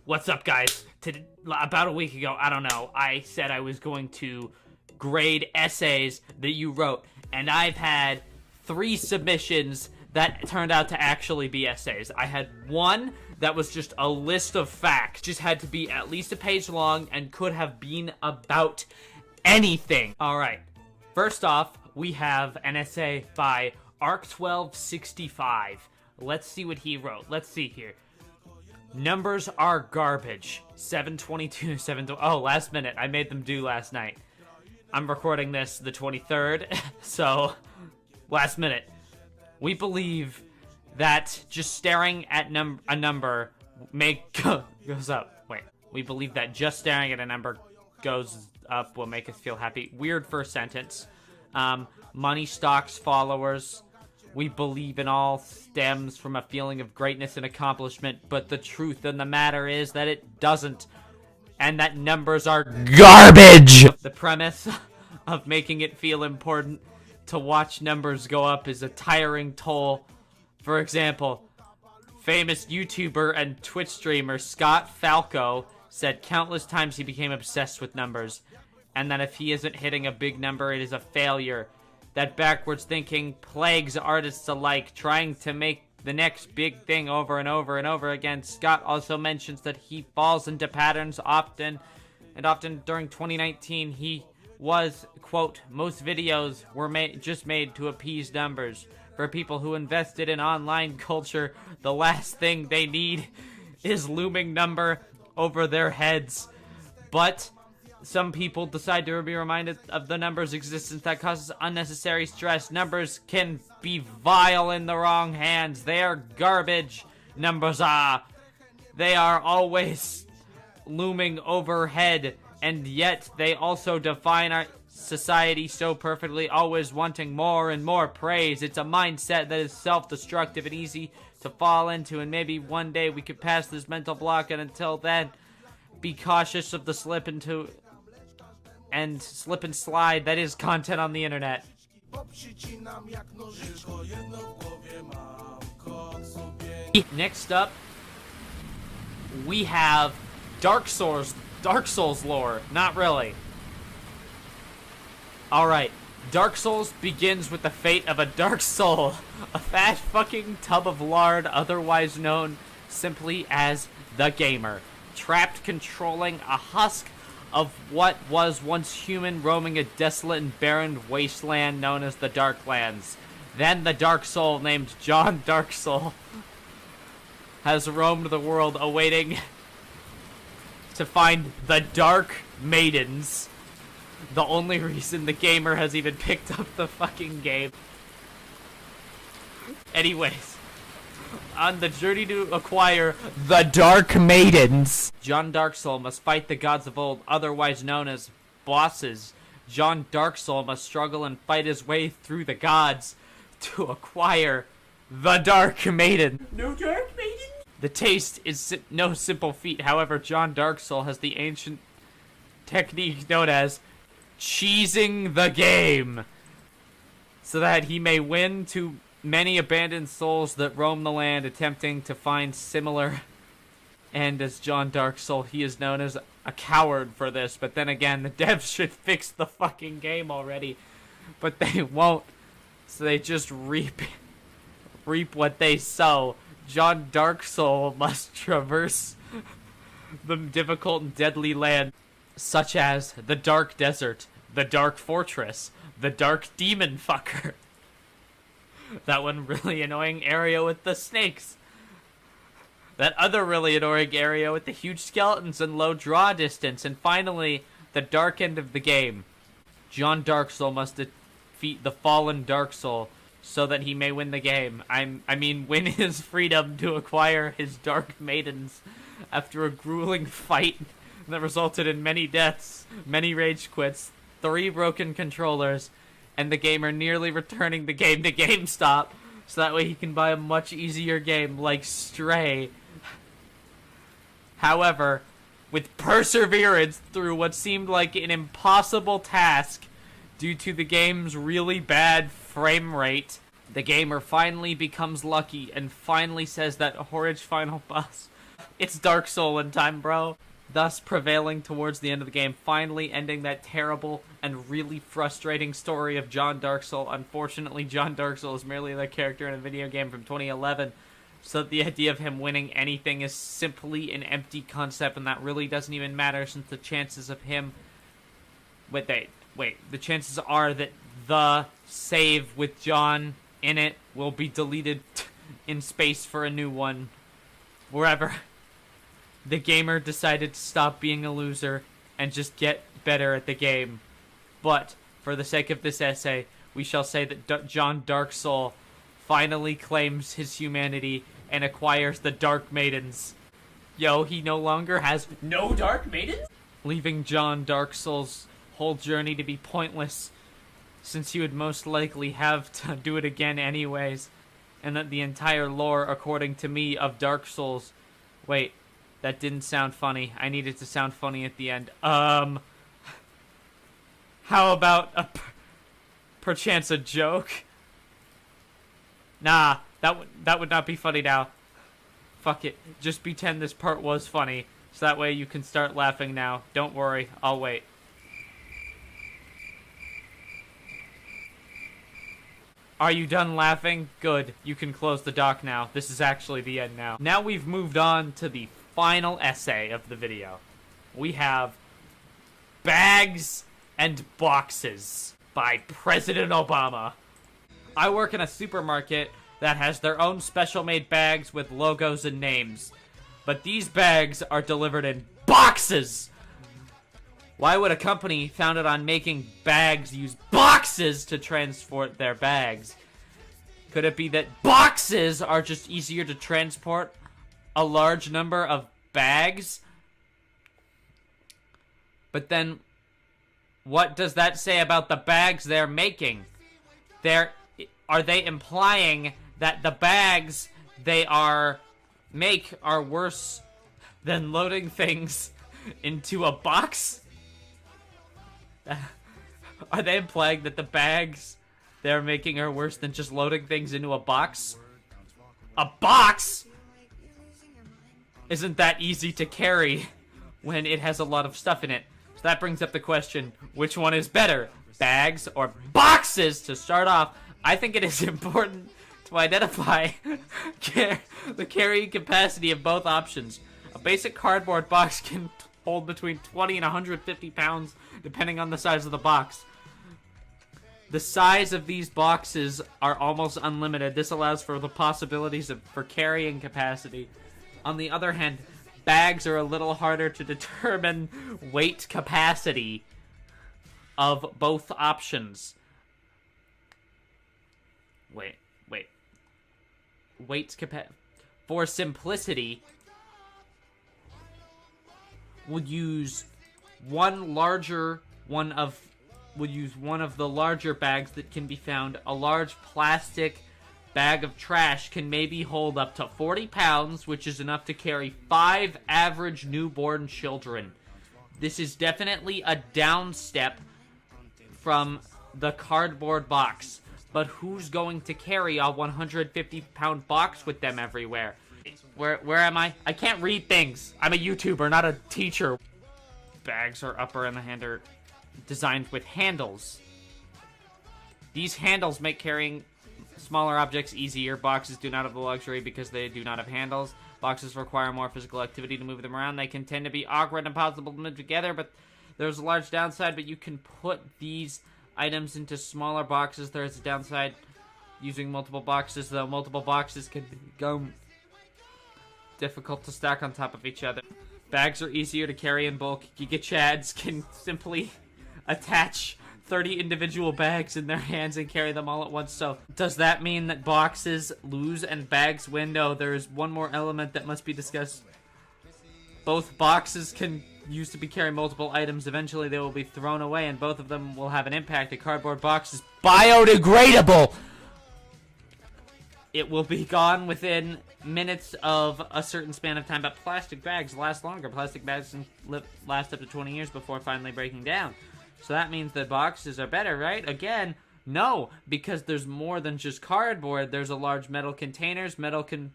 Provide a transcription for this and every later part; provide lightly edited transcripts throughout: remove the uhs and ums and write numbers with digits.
What's up, guys? About a week ago, I don't know, I said I was going to grade essays that you wrote, and I've had 3 submissions that turned out to actually be essays. I had one that was just a list of facts, just had to be at least a page long and could have been about anything. Alright, first off, we have an essay by Arc1265. Let's see what he wrote. Let's see here. Numbers are garbage. 722, 720. Oh, last minute. I made them do last night. I'm recording this the 23rd, so last minute. We believe that just staring at a number goes up. Wait. We believe that just staring at a number goes up will make us feel happy. Weird first sentence. Money stocks followers. We believe in all stems from a feeling of greatness and accomplishment, but the truth in the matter is that it doesn't, and that numbers are garbage! The premise of making it feel important to watch numbers go up is a tiring toll. For example, famous YouTuber and Twitch streamer Scott Falco said countless times he became obsessed with numbers, and that if he isn't hitting a big number, it is a failure. That backwards thinking plagues artists alike, trying to make the next big thing over and over and over again. Scott also mentions that he falls into patterns often during 2019 he was, quote, most videos were just made to appease numbers. For people who invested in online culture, the last thing they need is looming number over their heads. But some people decide to be reminded of the number's existence that causes unnecessary stress. Numbers can be vile in the wrong hands. They are garbage. Numbers are. They are always looming overhead, and yet they also define our society so perfectly, always wanting more and more praise. It's a mindset that is self-destructive and easy to fall into, and maybe one day we could pass this mental block, and until then, be cautious of the slip and slide that is content on the internet. Next up, we have Dark Souls lore. Not really. Alright, Dark Souls begins with the fate of a dark soul, a fat fucking tub of lard, otherwise known simply as the gamer, trapped controlling a husk of what was once human, roaming a desolate and barren wasteland known as the Darklands. Then the dark soul named John Dark Soul has roamed the world awaiting to find the Dark Maidens. The only reason the gamer has even picked up the fucking game. Anyways, on the journey to acquire the Dark Maidens, John Darksoul must fight the gods of old, otherwise known as bosses. John Darksoul must struggle and fight his way through the gods to acquire the Dark Maiden. No Dark Maiden? The taste is no simple feat. However, John Darksoul has the ancient technique known as cheesing the game, so that he may win to many abandoned souls that roam the land attempting to find similar. And as John Darksoul, he is known as a coward for this. But then again, the devs should fix the fucking game already. But they won't. So they just reap what they sow. John Darksoul must traverse the difficult and deadly land, such as the Dark Desert, the Dark Fortress, the Dark Demon Fucker. That one really annoying area with the snakes. That other really annoying area with the huge skeletons and low draw distance. And finally, the dark end of the game. John Darksoul must defeat the fallen Dark Soul so that he may win the game. I mean, win his freedom to acquire his Dark Maidens after a grueling fight that resulted in many deaths, many rage quits, 3 broken controllers, and the gamer nearly returning the game to GameStop so that way he can buy a much easier game like Stray. However, with perseverance through what seemed like an impossible task due to the game's really bad frame rate, the gamer finally becomes lucky and finally says that Horridge final boss It's Dark Soul in time, bro. Thus prevailing towards the end of the game, finally ending that terrible and really frustrating story of John Darksoul. Unfortunately, John Darksoul is merely the character in a video game from 2011, so the idea of him winning anything is simply an empty concept, and that really doesn't even matter since the chances of him... Wait, the chances are that the save with John in it will be deleted in space for a new one, wherever the gamer decided to stop being a loser and just get better at the game. But for the sake of this essay, we shall say that John Darksoul finally claims his humanity and acquires the Dark Maidens. Yo, he no longer has no Dark Maidens? Leaving John Darksoul's whole journey to be pointless, since he would most likely have to do it again anyways, and that the entire lore, according to me, of Dark Souls... Wait, that didn't sound funny. I needed to sound funny at the end. How about perchance a joke? Nah, that would not be funny now. Fuck it. Just pretend this part was funny, so that way you can start laughing now. Don't worry, I'll wait. Are you done laughing? Good. You can close the dock now. This is actually the end now. Now we've moved on to the final essay of the video. We have Bags and Boxes by President Obama. I work in a supermarket that has their own special-made bags with logos and names. But these bags are delivered in boxes! Why would a company founded on making bags use boxes to transport their bags? Could it be that boxes are just easier to transport a large number of bags? But then, what does that say about the bags they're making? Are they implying that the bags they make are worse than loading things into a box? Are they implying that the bags they're making are worse than just loading things into a box? A box? Isn't that easy to carry when it has a lot of stuff in it? So that brings up the question, which one is better? Bags or boxes? To start off, I think it is important to identify the carrying capacity of both options. A basic cardboard box can hold between 20 and 150 pounds, depending on the size of the box. The size of these boxes are almost unlimited. This allows for the possibilities for carrying capacity. On the other hand, bags are a little harder to determine weight capacity of both options. Weight capacity. For simplicity, would use one of the larger bags that can be found. A large plastic bag of trash can maybe hold up to 40 pounds, which is enough to carry 5 average newborn children. This is definitely a down step from the cardboard box. But who's going to carry a 150-pound box with them everywhere? Where am I? I can't read things. I'm a YouTuber, not a teacher. Bags are upper and the hand are designed with handles. These handles make carrying smaller objects easier. Boxes do not have the luxury because they do not have handles. Boxes require more physical activity to move them around. They can tend to be awkward and impossible to move together, but there's a large downside. But you can put these items into smaller boxes. There is a downside using multiple boxes, though. Multiple boxes can become difficult to stack on top of each other. Bags are easier to carry in bulk. Giga Chads can simply attach 30 individual bags in their hands and carry them all at once. So, does that mean that boxes lose and bags win? No, there is one more element that must be discussed. Both boxes can used to be carrying multiple items. Eventually they will be thrown away and both of them will have an impact. A cardboard box is biodegradable. It will be gone within minutes of a certain span of time, but plastic bags last longer. Plastic bags can last up to 20 years before finally breaking down. So that means that boxes are better, right? Again, no, because there's more than just cardboard. There's a large metal containers. Metal can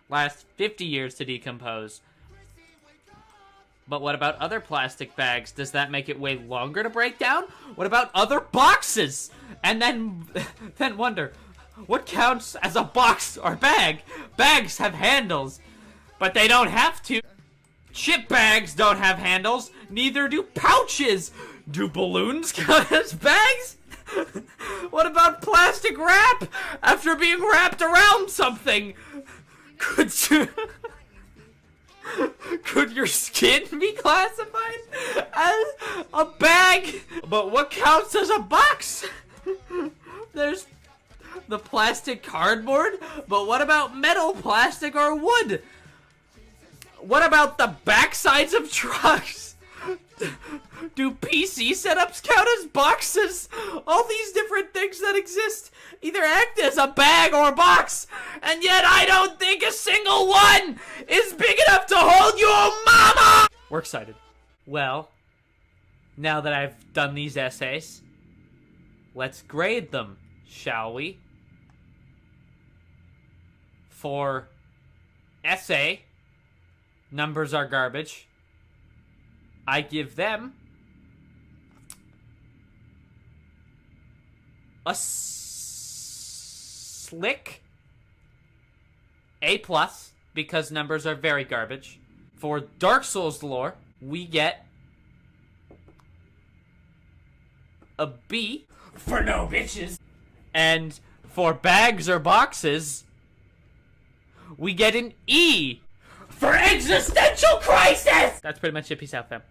last 50 years to decompose. But what about other plastic bags? Does that make it way longer to break down? What about other boxes? And then wonder, what counts as a box or bag? Bags have handles, but they don't have to. Chip bags don't have handles, neither do pouches. Do balloons count as bags? What about plastic wrap after being wrapped around something? Could your skin be classified as a bag? But what counts as a box? There's the plastic cardboard, but what about metal, plastic, or wood? What about the backsides of trucks? Do PC setups count as boxes? All these different things that exist either act as a bag or box, and yet I don't think a single one is big enough to hold your mama! We're excited. Well, now that I've done these essays, let's grade them, shall we? For essay, numbers are garbage. I give them a slick A+, because numbers are very garbage. For Dark Souls lore, we get a B for no bitches. And for bags or boxes, we get an E for existential crisis! That's pretty much it. Peace out, fam.